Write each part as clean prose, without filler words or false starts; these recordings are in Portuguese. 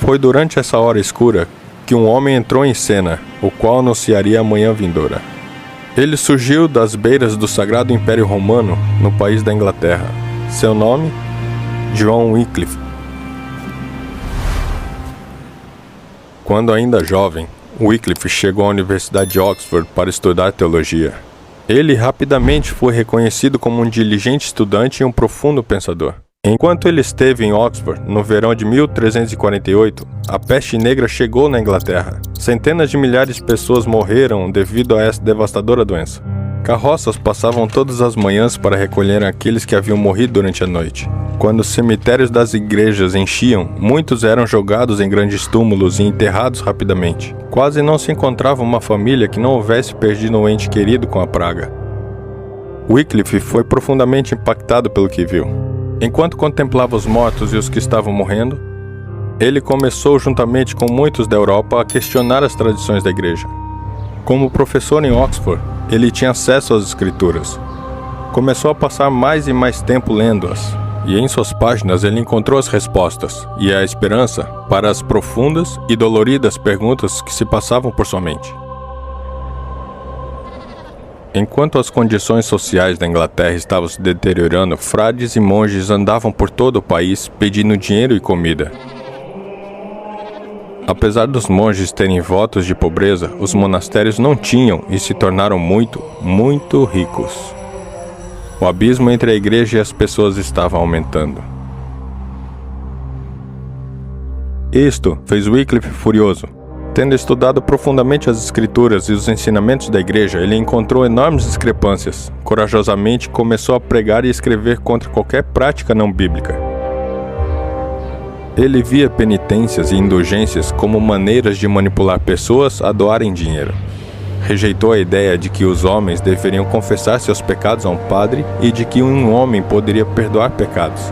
Foi durante essa hora escura que um homem entrou em cena, o qual anunciaria a manhã vindoura. Ele surgiu das beiras do Sagrado Império Romano, no país da Inglaterra. Seu nome? John Wycliffe. Quando ainda jovem, Wycliffe chegou à Universidade de Oxford para estudar teologia. Ele rapidamente foi reconhecido como um diligente estudante e um profundo pensador. Enquanto ele esteve em Oxford, no verão de 1348, a peste negra chegou na Inglaterra. Centenas de milhares de pessoas morreram devido a essa devastadora doença. Carroças passavam todas as manhãs para recolher aqueles que haviam morrido durante a noite. Quando os cemitérios das igrejas enchiam, muitos eram jogados em grandes túmulos e enterrados rapidamente. Quase não se encontrava uma família que não houvesse perdido um ente querido com a praga. Wycliffe foi profundamente impactado pelo que viu. Enquanto contemplava os mortos e os que estavam morrendo, ele começou, juntamente com muitos da Europa, a questionar as tradições da igreja. Como professor em Oxford, ele tinha acesso às escrituras. Começou a passar mais e mais tempo lendo-as, e em suas páginas ele encontrou as respostas e a esperança para as profundas e doloridas perguntas que se passavam por sua mente. Enquanto as condições sociais da Inglaterra estavam se deteriorando, frades e monges andavam por todo o país pedindo dinheiro e comida. Apesar dos monges terem votos de pobreza, os monastérios não tinham e se tornaram muito, muito ricos. O abismo entre a igreja e as pessoas estava aumentando. Isto fez Wycliffe furioso. Tendo estudado profundamente as escrituras e os ensinamentos da igreja, ele encontrou enormes discrepâncias. Corajosamente começou a pregar e escrever contra qualquer prática não bíblica. Ele via penitências e indulgências como maneiras de manipular pessoas a doarem dinheiro. Rejeitou a ideia de que os homens deveriam confessar seus pecados a um padre e de que um homem poderia perdoar pecados.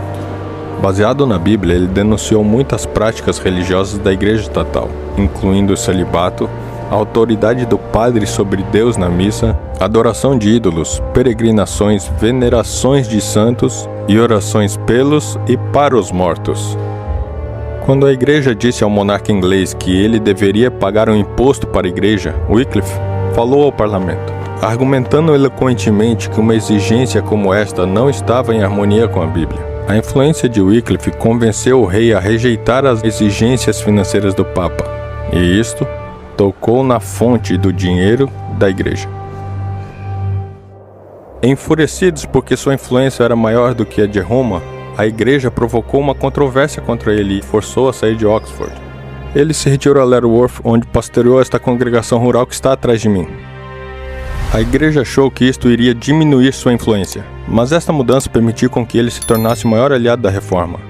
Baseado na Bíblia, ele denunciou muitas práticas religiosas da igreja estatal, incluindo o celibato, a autoridade do padre sobre Deus na missa, adoração de ídolos, peregrinações, venerações de santos e orações pelos e para os mortos. Quando a igreja disse ao monarca inglês que ele deveria pagar um imposto para a igreja, Wycliffe falou ao parlamento, argumentando eloquentemente que uma exigência como esta não estava em harmonia com a Bíblia. A influência de Wycliffe convenceu o rei a rejeitar as exigências financeiras do Papa, e isto tocou na fonte do dinheiro da igreja. Enfurecidos porque sua influência era maior do que a de Roma, a igreja provocou uma controvérsia contra ele e forçou a sair de Oxford. Ele se retirou a Letterworth, onde pastoreou esta congregação rural que está atrás de mim. A igreja achou que isto iria diminuir sua influência, mas esta mudança permitiu com que ele se tornasse o maior aliado da reforma.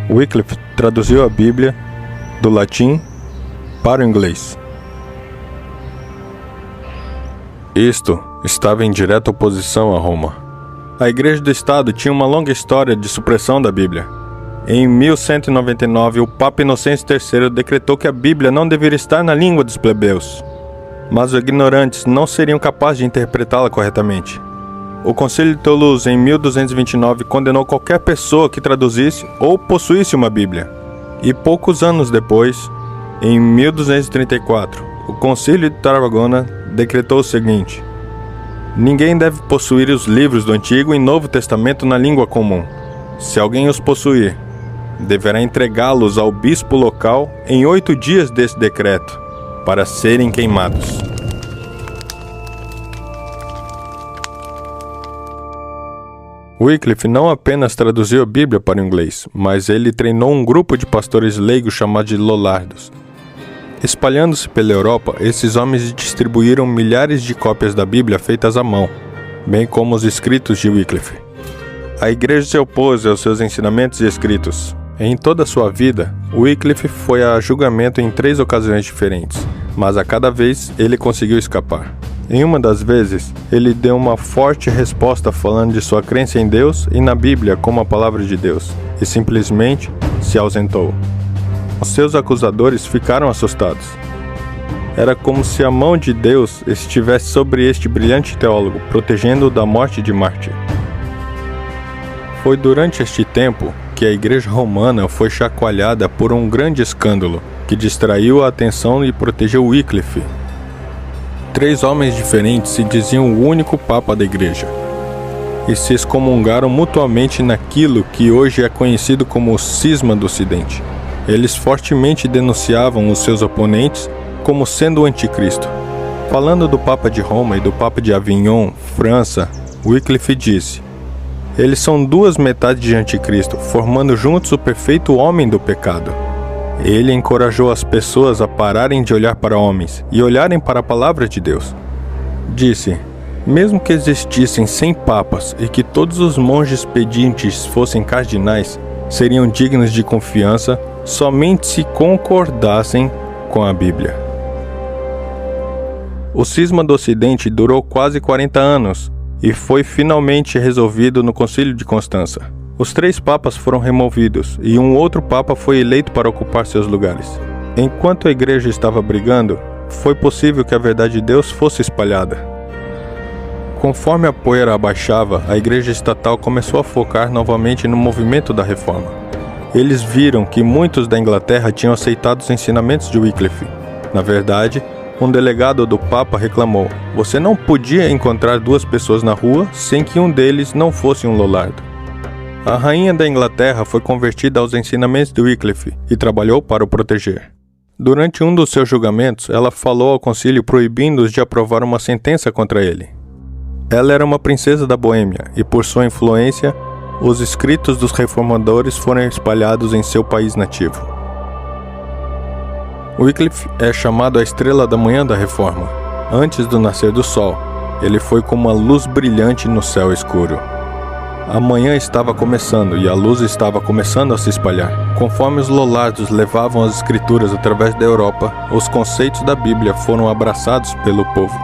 Wycliffe traduziu a Bíblia do latim para o inglês. Isto estava em direta oposição a Roma. A Igreja do Estado tinha uma longa história de supressão da Bíblia. Em 1199, o Papa Inocêncio III decretou que a Bíblia não deveria estar na língua dos plebeus, mas os ignorantes não seriam capazes de interpretá-la corretamente. O Concílio de Toulouse, em 1229, condenou qualquer pessoa que traduzisse ou possuísse uma Bíblia. E poucos anos depois, em 1234, o Concílio de Tarragona decretou o seguinte: ninguém deve possuir os livros do Antigo e Novo Testamento na língua comum. Se alguém os possuir, deverá entregá-los ao bispo local em 8 dias desse decreto, para serem queimados. Wycliffe não apenas traduziu a Bíblia para o inglês, mas ele treinou um grupo de pastores leigos chamados de Lollardos. Espalhando-se pela Europa, esses homens distribuíram milhares de cópias da Bíblia feitas à mão, bem como os escritos de Wycliffe. A igreja se opôs aos seus ensinamentos e escritos. Em toda a sua vida, Wycliffe foi a julgamento em 3 ocasiões diferentes, mas a cada vez ele conseguiu escapar. Em uma das vezes, ele deu uma forte resposta falando de sua crença em Deus e na Bíblia como a palavra de Deus, e simplesmente se ausentou. Os seus acusadores ficaram assustados. Era como se a mão de Deus estivesse sobre este brilhante teólogo, protegendo-o da morte de mártir. Foi durante este tempo que que a Igreja Romana foi chacoalhada por um grande escândalo que distraiu a atenção e protegeu Wycliffe. 3 homens diferentes se diziam o único Papa da Igreja e se excomungaram mutuamente naquilo que hoje é conhecido como o Cisma do Ocidente. Eles fortemente denunciavam os seus oponentes como sendo o Anticristo. Falando do Papa de Roma e do Papa de Avignon, França, Wycliffe disse: eles são 2 metades de Anticristo, formando juntos o perfeito homem do pecado. Ele encorajou as pessoas a pararem de olhar para homens e olharem para a palavra de Deus. Disse: mesmo que existissem 100 papas e que todos os monges pedintes fossem cardinais, seriam dignos de confiança somente se concordassem com a Bíblia. O cisma do Ocidente durou quase 40 anos e foi finalmente resolvido no Concílio de Constança. Os 3 papas foram removidos e um outro papa foi eleito para ocupar seus lugares. Enquanto a igreja estava brigando, foi possível que a verdade de Deus fosse espalhada. Conforme a poeira abaixava, a igreja estatal começou a focar novamente no movimento da reforma. Eles viram que muitos da Inglaterra tinham aceitado os ensinamentos de Wycliffe. Na verdade, um delegado do Papa reclamou: você não podia encontrar 2 pessoas na rua sem que um deles não fosse um Lollardo. A rainha da Inglaterra foi convertida aos ensinamentos de Wycliffe e trabalhou para o proteger. Durante um dos seus julgamentos, ela falou ao concílio proibindo-os de aprovar uma sentença contra ele. Ela era uma princesa da Boêmia e, por sua influência, os escritos dos reformadores foram espalhados em seu país nativo. Wycliffe é chamado a estrela da manhã da Reforma. Antes do nascer do sol, ele foi como uma luz brilhante no céu escuro. A manhã estava começando e a luz estava começando a se espalhar. Conforme os Lollardos levavam as escrituras através da Europa, os conceitos da Bíblia foram abraçados pelo povo.